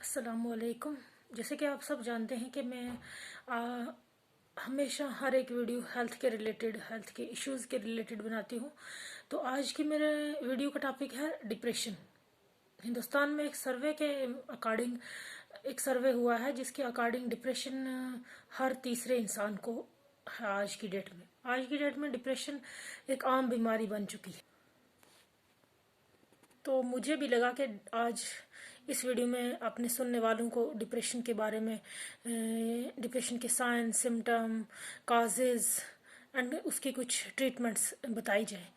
अस्सलामुअलैकुम। जैसे कि आप सब जानते हैं कि मैं हमेशा हर एक वीडियो हेल्थ के इश्यूज़ के रिलेटेड बनाती हूँ। तो आज की मेरे वीडियो का टॉपिक है डिप्रेशन। हिंदुस्तान में एक सर्वे हुआ है जिसके अकॉर्डिंग डिप्रेशन हर तीसरे इंसान को है आज की डेट में डिप्रेशन एक आम बीमारी बन चुकी है। तो मुझे भी लगा कि आज इस वीडियो में अपने सुनने वालों को डिप्रेशन के बारे में, डिप्रेशन के साइन, सिम्टम, काजेज एंड उसकी कुछ ट्रीटमेंट्स बताई जाए।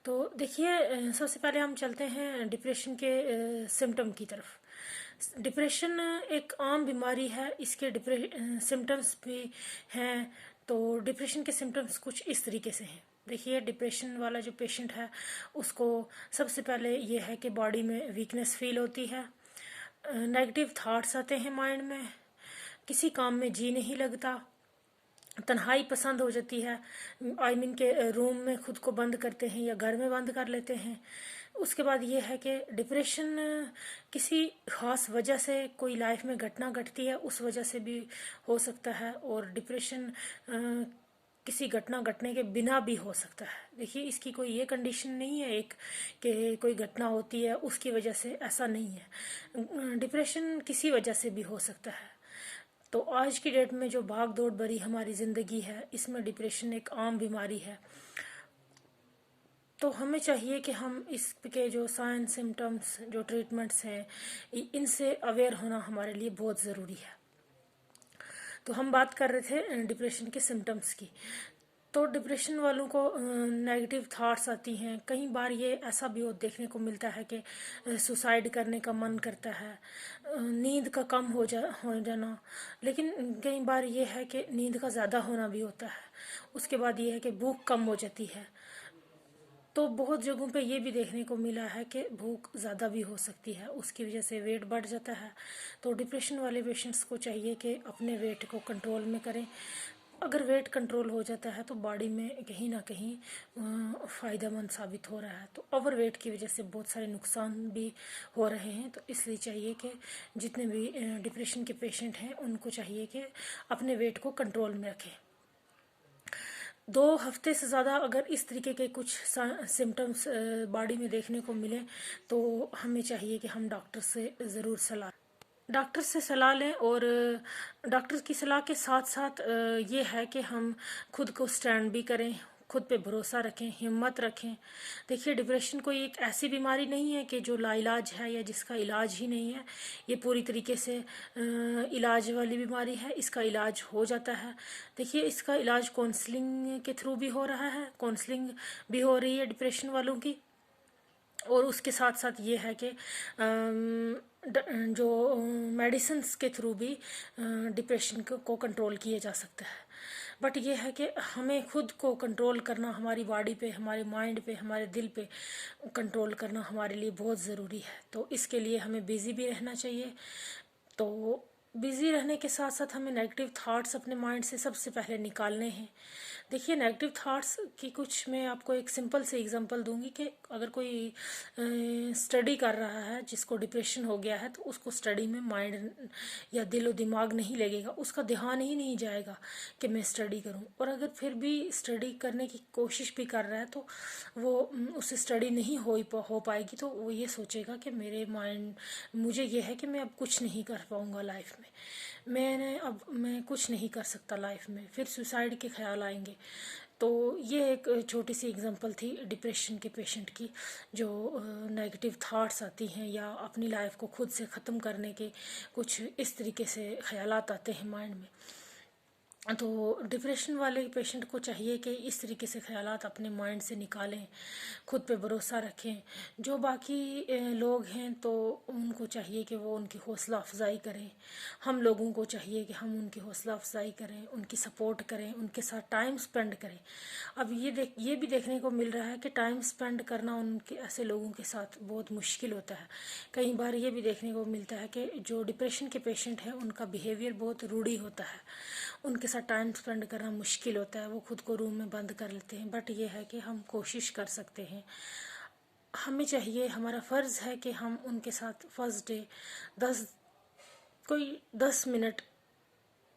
तो देखिए, सबसे पहले हम चलते हैं डिप्रेशन के सिम्टम की तरफ। डिप्रेशन एक आम बीमारी है, इसके सिम्टम्स भी हैं। तो डिप्रेशन के सिम्टम्स कुछ इस तरीके से हैं। देखिए, डिप्रेशन वाला जो पेशेंट है उसको सबसे पहले ये है कि बॉडी में वीकनेस फील होती है, नेगेटिव थॉट्स आते हैं माइंड में, किसी काम में जी नहीं लगता, तन्हाई पसंद हो जाती है। के रूम में खुद को बंद करते हैं या घर में बंद कर लेते हैं। उसके बाद ये है कि डिप्रेशन किसी खास वजह से कोई लाइफ में घटना घटती है उस वजह से भी हो सकता है, और डिप्रेशन किसी घटना घटने के बिना भी हो सकता है। देखिए, इसकी कोई ये कंडीशन नहीं है एक कि कोई घटना होती है उसकी वजह से, ऐसा नहीं है। डिप्रेशन किसी वजह से भी हो सकता है। तो आज की डेट में जो भाग दौड़ भरी हमारी ज़िंदगी है, इसमें डिप्रेशन एक आम बीमारी है। तो हमें चाहिए कि हम इसके जो साइन, सिम्टम्स, जो ट्रीटमेंट्स हैं, इनसे अवेयर होना हमारे लिए बहुत ज़रूरी है। तो हम बात कर रहे थे डिप्रेशन के सिम्टम्स की। तो डिप्रेशन वालों को नेगेटिव थॉट्स आती हैं। कई बार ये ऐसा भी देखने को मिलता है कि सुसाइड करने का मन करता है, नींद का कम हो जाना। लेकिन कई बार ये है कि नींद का ज़्यादा होना भी होता है। उसके बाद ये है कि भूख कम हो जाती है। तो बहुत जगहों पे ये भी देखने को मिला है कि भूख ज़्यादा भी हो सकती है, उसकी वजह से वेट बढ़ जाता है। तो डिप्रेशन वाले पेशेंट्स को चाहिए कि अपने वेट को कंट्रोल में करें। अगर वेट कंट्रोल हो जाता है तो बॉडी में कहीं ना कहीं फ़ायदेमंद साबित हो रहा है। तो ओवर वेट की वजह से बहुत सारे नुकसान भी हो रहे हैं। तो इसलिए चाहिए कि जितने भी डिप्रेशन के पेशेंट हैं उनको चाहिए कि अपने वेट को कंट्रोल में रखें। 2 हफ्ते से ज़्यादा अगर इस तरीके के कुछ सिम्टम्स बॉडी में देखने को मिले तो हमें चाहिए कि हम डॉक्टर से सलाह लें। और डॉक्टर की सलाह के साथ साथ ये है कि हम खुद को स्टैंड भी करें, खुद पे भरोसा रखें, हिम्मत रखें। देखिए, डिप्रेशन कोई एक ऐसी बीमारी नहीं है कि जो लाइलाज है या जिसका इलाज ही नहीं है। ये पूरी तरीके से इलाज वाली बीमारी है, इसका इलाज हो जाता है। देखिए, इसका इलाज काउंसलिंग के थ्रू भी हो रहा है, काउंसलिंग भी हो रही है डिप्रेशन वालों की। और उसके साथ साथ ये है कि जो मेडिसिन्स के थ्रू भी डिप्रेशन को कंट्रोल किया जा सकता है। बट ये है कि हमें खुद को कंट्रोल करना, हमारी बॉडी पे, हमारे माइंड पे, हमारे दिल पे कंट्रोल करना हमारे लिए बहुत ज़रूरी है। तो इसके लिए हमें बिज़ी भी रहना चाहिए। तो बिज़ी रहने के साथ साथ हमें नेगेटिव थॉट्स अपने माइंड से सबसे पहले निकालने हैं। देखिए, नेगेटिव थॉट्स की कुछ मैं आपको एक सिंपल से एग्जांपल दूंगी कि अगर कोई स्टडी कर रहा है जिसको डिप्रेशन हो गया है तो उसको स्टडी में माइंड या दिलो दिमाग नहीं लगेगा, उसका ध्यान ही नहीं जाएगा कि मैं स्टडी करूं। और अगर फिर भी स्टडी करने की कोशिश भी कर रहा है तो वो उससे स्टडी नहीं हो पाएगी। तो वो ये सोचेगा कि मुझे ये है कि मैं अब कुछ नहीं कर पाऊंगा लाइफ में, मैं कुछ नहीं कर सकता लाइफ में, फिर सुसाइड के ख्याल आएंगे। तो ये एक छोटी सी एग्जांपल थी डिप्रेशन के पेशेंट की, जो नेगेटिव थॉट्स आती हैं या अपनी लाइफ को खुद से ख़त्म करने के कुछ इस तरीके से ख्यालात आते हैं माइंड में। तो डिप्रेशन वाले पेशेंट को चाहिए कि इस तरीके से ख्यालात अपने माइंड से निकालें, खुद पे भरोसा रखें। जो बाकी लोग हैं तो उनको चाहिए कि वो उनकी हौसला अफजाई करें। हम लोगों को चाहिए कि हम उनकी हौसला अफजाई करें, उनकी सपोर्ट करें, उनके साथ टाइम स्पेंड करें। अब ये भी देखने को मिल रहा है कि टाइम स्पेंड करना उनके ऐसे लोगों के साथ बहुत मुश्किल होता है। कई बार ये भी देखने को मिलता है कि जो डिप्रेशन के पेशेंट हैं उनका बिहेवियर बहुत रूढ़ी होता है, उनके साथ टाइम स्पेंड करना मुश्किल होता है, वो खुद को रूम में बंद कर लेते हैं। बट ये है कि हम कोशिश कर सकते हैं। हमें चाहिए, हमारा फ़र्ज़ है कि हम उनके साथ फर्स्ट डे 10 कोई 10 मिनट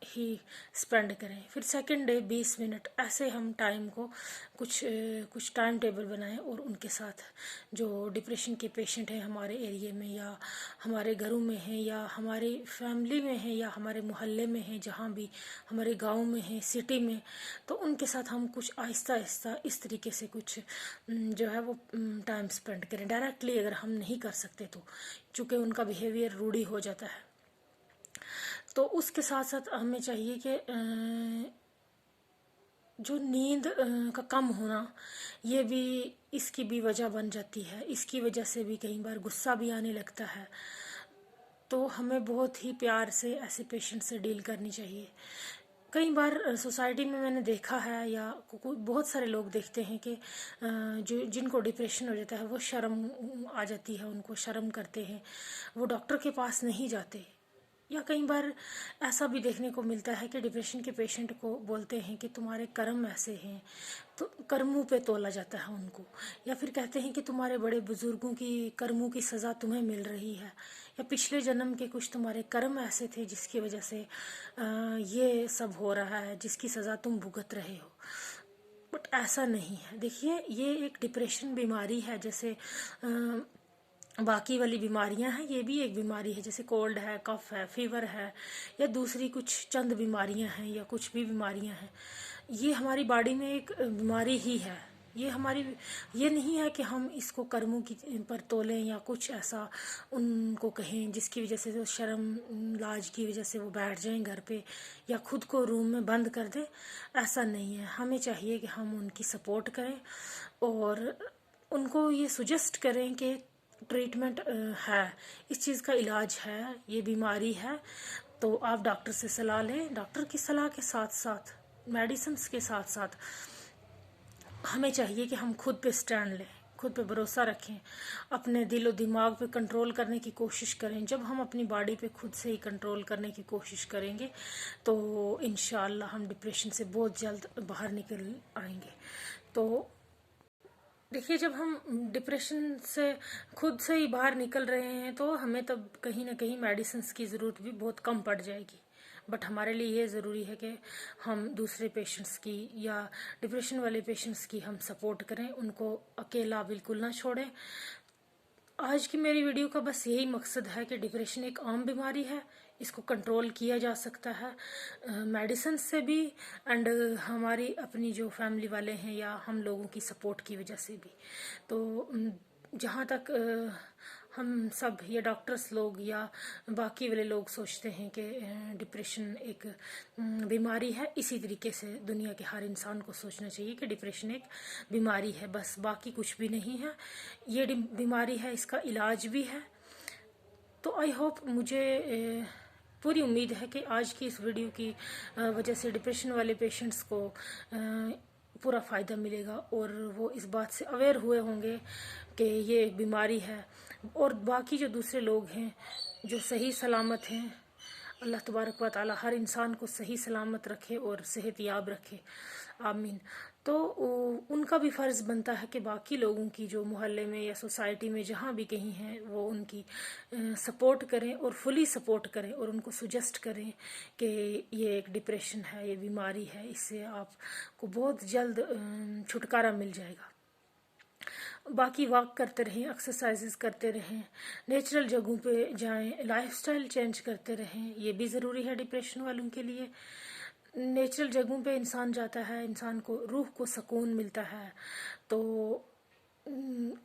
ही स्पेंड करें, फिर सेकंड डे 20 मिनट, ऐसे हम टाइम को कुछ टाइम टेबल बनाएं और उनके साथ जो डिप्रेशन के पेशेंट हैं हमारे एरिया में या हमारे घरों में हैं या हमारी फैमिली में हैं या हमारे मोहल्ले में हैं, जहाँ भी हमारे गांव में हैं, सिटी में, तो उनके साथ हम कुछ आहिस्ता आहिस्ता इस तरीके से कुछ जो है वो टाइम स्पेंड करें। डायरेक्टली अगर हम नहीं कर सकते तो, चूँकि उनका बिहेवियर रूढ़ी हो जाता है, तो उसके साथ साथ हमें चाहिए कि जो नींद का कम होना, ये भी इसकी भी वजह बन जाती है। इसकी वजह से भी कई बार गुस्सा भी आने लगता है, तो हमें बहुत ही प्यार से ऐसे पेशेंट से डील करनी चाहिए। कई बार सोसाइटी में मैंने देखा है या बहुत सारे लोग देखते हैं कि जो जिनको डिप्रेशन हो जाता है वो शर्म आ जाती है, उनको शर्म करते हैं, वो डॉक्टर के पास नहीं जाते। या कई बार ऐसा भी देखने को मिलता है कि डिप्रेशन के पेशेंट को बोलते हैं कि तुम्हारे कर्म ऐसे हैं, तो कर्मों पे तोला जाता है उनको, या फिर कहते हैं कि तुम्हारे बड़े बुजुर्गों की कर्मों की सज़ा तुम्हें मिल रही है, या पिछले जन्म के कुछ तुम्हारे कर्म ऐसे थे जिसकी वजह से ये सब हो रहा है, जिसकी सज़ा तुम भुगत रहे हो। बट ऐसा नहीं है। देखिए, ये एक डिप्रेशन बीमारी है, जैसे बाकी वाली बीमारियां हैं, ये भी एक बीमारी है, जैसे कोल्ड है, कफ है, फीवर है, या दूसरी कुछ चंद बीमारियां हैं या कुछ भी बीमारियां हैं। ये हमारी बॉडी में एक बीमारी ही है। ये हमारी, ये नहीं है कि हम इसको कर्मों की पर तोलें या कुछ ऐसा उनको कहें जिसकी वजह से वो शर्म लाज की वजह से वो बैठ जाएं घर पे या खुद को रूम में बंद कर दें। ऐसा नहीं है। हमें चाहिए कि हम उनकी सपोर्ट करें और उनको ये सुजेस्ट करें कि ट्रीटमेंट है, इस चीज़ का इलाज है, ये बीमारी है, तो आप डॉक्टर से सलाह लें। डॉक्टर की सलाह के साथ साथ, मेडिसिन्स के साथ साथ, हमें चाहिए कि हम खुद पे स्टैंड लें, खुद पे भरोसा रखें, अपने दिल और दिमाग पे कंट्रोल करने की कोशिश करें। जब हम अपनी बॉडी पे खुद से ही कंट्रोल करने की कोशिश करेंगे तो इंशाअल्लाह हम डिप्रेशन से बहुत जल्द बाहर निकल आएंगे। तो देखिए, जब हम डिप्रेशन से खुद से ही बाहर निकल रहे हैं तो हमें तब कहीं ना कहीं मेडिसिन्स की ज़रूरत भी बहुत कम पड़ जाएगी। बट हमारे लिए ये ज़रूरी है कि हम दूसरे पेशेंट्स की या डिप्रेशन वाले पेशेंट्स की हम सपोर्ट करें, उनको अकेला बिल्कुल ना छोड़ें। आज की मेरी वीडियो का बस यही मकसद है कि डिप्रेशन एक आम बीमारी है, इसको कंट्रोल किया जा सकता है मेडिसिन से भी, एंड हमारी अपनी जो फैमिली वाले हैं या हम लोगों की सपोर्ट की वजह से भी। तो जहाँ तक हम सब या डॉक्टर्स लोग या बाकी वाले लोग सोचते हैं कि डिप्रेशन एक बीमारी है, इसी तरीके से दुनिया के हर इंसान को सोचना चाहिए कि डिप्रेशन एक बीमारी है, बस, बाकी कुछ भी नहीं है। ये बीमारी है, इसका इलाज भी है। तो आई होप, मुझे पूरी उम्मीद है कि आज की इस वीडियो की वजह से डिप्रेशन वाले पेशेंट्स को पूरा फ़ायदा मिलेगा और वो इस बात से अवेयर हुए होंगे कि ये एक बीमारी है। और बाकी जो दूसरे लोग हैं जो सही सलामत हैं, अल्लाह तबारक व तआला हर इंसान को सही सलामत रखे और सेहत याब रखे, आमीन। तो उनका भी फ़र्ज़ बनता है कि बाकी लोगों की जो मोहल्ले में या सोसाइटी में जहाँ भी कहीं हैं वो उनकी सपोर्ट करें और फुली सपोर्ट करें और उनको सुजेस्ट करें कि ये एक डिप्रेशन है, ये बीमारी है, इससे आपको बहुत जल्द छुटकारा मिल जाएगा। बाकी वॉक करते रहें, एक्सरसाइजेस करते रहें, नेचुरल जगहों पे जाएं, लाइफस्टाइल चेंज करते रहें, ये भी ज़रूरी है डिप्रेशन वालों के लिए। नेचुरल जगहों पे इंसान जाता है, इंसान को रूह को सुकून मिलता है। तो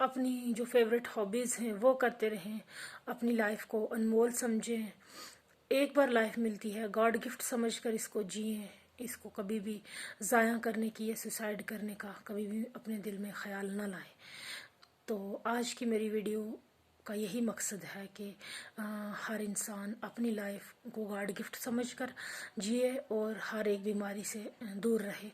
अपनी जो फेवरेट हॉबीज़ हैं वो करते रहें, अपनी लाइफ को अनमोल समझें। एक बार लाइफ मिलती है, गॉड गिफ्ट समझकर इसको जिएं, इसको कभी भी ज़ाया करने की या सुसाइड करने का कभी भी अपने दिल में ख्याल ना लाएं। तो आज की मेरी वीडियो का यही मकसद है कि हर इंसान अपनी लाइफ को गॉड गिफ्ट समझकर जिए और हर एक बीमारी से दूर रहे।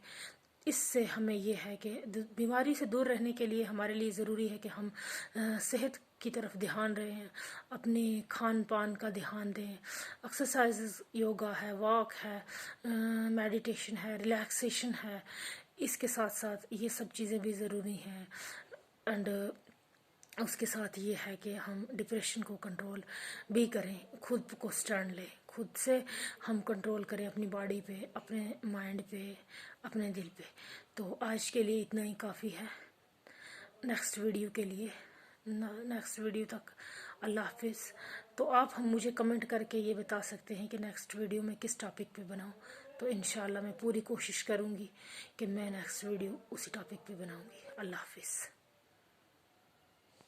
इससे हमें ये है कि बीमारी से दूर रहने के लिए हमारे लिए ज़रूरी है कि हम सेहत की तरफ ध्यान रहें, अपने खान पान का ध्यान दें, एक्सरसाइजेस, योगा है, वॉक है, मेडिटेशन है, रिलैक्सेशन है, इसके साथ साथ ये सब चीज़ें भी ज़रूरी हैं। एंड उसके साथ ये है कि हम डिप्रेशन को कंट्रोल भी करें, खुद को स्टैंड लें, खुद से हम कंट्रोल करें अपनी बॉडी पे, अपने माइंड पे, अपने दिल पे। तो आज के लिए इतना ही काफ़ी है। नेक्स्ट वीडियो के लिए, नेक्स्ट वीडियो तक अल्लाह हाफिज़। तो आप हम मुझे कमेंट करके ये बता सकते हैं कि नेक्स्ट वीडियो में किस टॉपिक पे बनाऊं। तो इंशाल्लाह मैं पूरी कोशिश करूँगी कि मैं नेक्स्ट वीडियो उसी टॉपिक पे बनाऊँगी। अल्लाह हाफिज़।